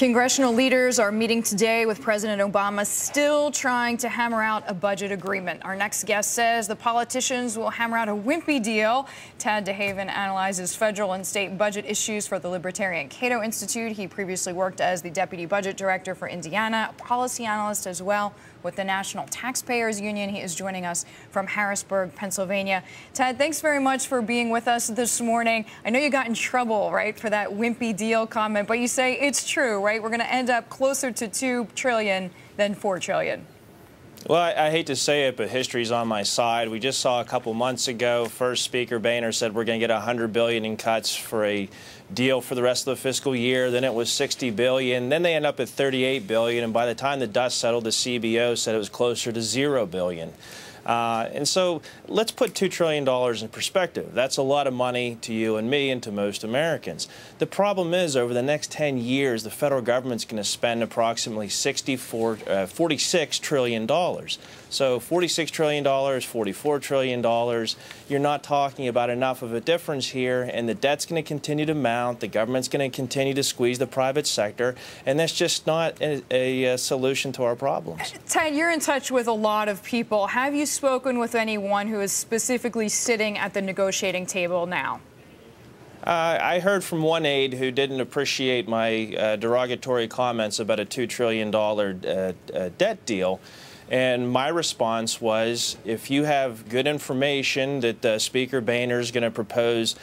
Congressional leaders are meeting today with President Obama, still trying to hammer out a budget agreement. Our next guest says the politicians will hammer out a wimpy deal. Tad DeHaven analyzes federal and state budget issues for the libertarian Cato Institute. He previously worked as the deputy budget director for Indiana, a policy analyst as well with the National Taxpayers Union. He is joining us from Harrisburg, Pennsylvania. Tad, thanks very much for being with us this morning. I know you got in trouble, right, for that wimpy deal comment, but you say it's true, right? We're going to end up closer to $2 trillion than $4 trillion. Well, I hate to say it, but history's on my side. We just saw a couple months ago, first Speaker Boehner said we're going to get $100 billion in cuts for a deal for the rest of the fiscal year. Then it was $60 billion. Then they end up at $38 billion. And by the time the dust settled, the CBO said it was closer to $0 billion. And so let's put $2 trillion in perspective. That's a lot of money to you and me and to most Americans. The problem is, over the next 10 years, the federal government's going to spend approximately $46 trillion. So $46 trillion, $44 trillion. You're not talking about enough of a difference here, and the debt's going to continue to mount. The government's going to continue to squeeze the private sector, and that's just not a solution to our problems. Ted, you're in touch with a lot of people. Have you spoken with anyone who is specifically sitting at the negotiating table now? I heard from one aide who didn't appreciate my derogatory comments about a $2 trillion debt deal. And my response was, if you have good information that Speaker Boehner is going to propose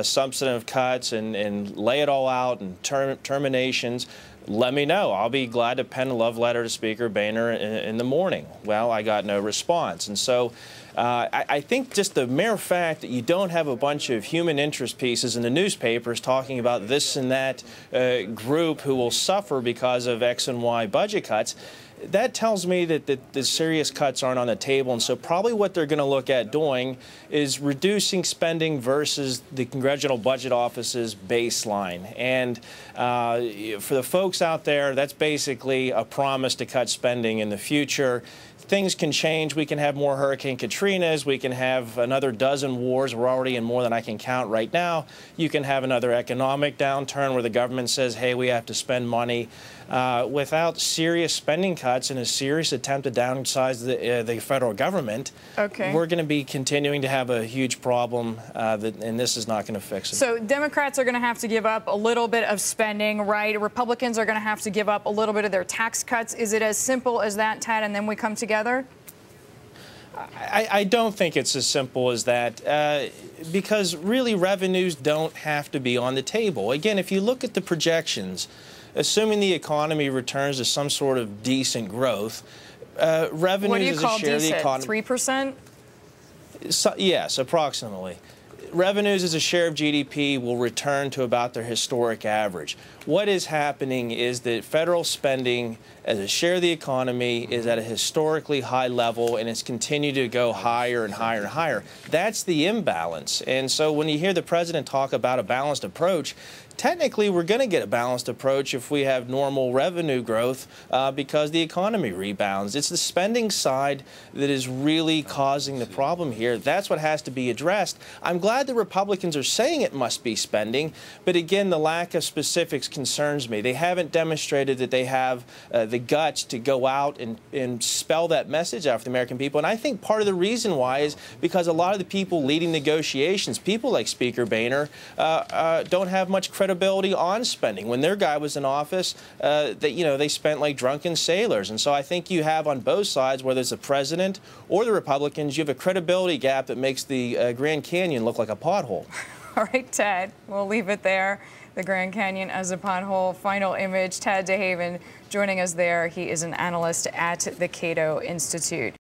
substantive cuts and lay it all out and terminations, let me know. I'll be glad to pen a love letter to Speaker Boehner in the morning. Well, I got no response. And so I think just the mere fact that you don't have a bunch of human interest pieces in the newspapers talking about this and that group who will suffer because of X and Y budget cuts, that tells me that the serious cuts aren't on the table. And so probably what they're going to look at doing is reducing spending versus the Congressional Budget Office's baseline. And for the folks out there, that's basically a promise to cut spending in the future. Things can change. We can have more Hurricane Katrinas. We can have another dozen wars. We're already in more than I can count right now. You can have another economic downturn where the government says, hey, we have to spend money. Without serious spending cuts and a serious attempt to downsize the federal government, we're going to be continuing to have a huge problem, and this is not going to fix it. So Democrats are going to have to give up a little bit of spending, right? Republicans are going to have to give up a little bit of their tax cuts. Is it as simple as that, Tad, and then we come together? I don't think it's as simple as that, because really revenues don't have to be on the table. Again, if you look at the projections, assuming the economy returns to some sort of decent growth, revenues as a share of the economy. 3%? So, yes, approximately. Revenues as a share of GDP will return to about their historic average. What is happening is that federal spending as a share of the economy is at a historically high level, and it's continued to go higher and higher and higher. That's the imbalance. And so when you hear the president talk about a balanced approach, technically we're going to get a balanced approach if we have normal revenue growth because the economy rebounds. It's the spending side that is really causing the problem here. That's what has to be addressed. I'm glad the Republicans are saying it must be spending, but again, the lack of specifics concerns me. They haven't demonstrated that they have the guts to go out and spell that message out for the American people. And I think part of the reason why is because a lot of the people leading negotiations, people like Speaker Boehner, don't have much credibility on spending. When their guy was in office, they spent like drunken sailors. And so I think you have on both sides, whether it's the president or the Republicans, you have a credibility gap that makes the Grand Canyon look like a pothole. All right, Ted, we'll leave it there. The Grand Canyon as a pothole. Final image, Tad DeHaven joining us there. He is an analyst at the Cato Institute.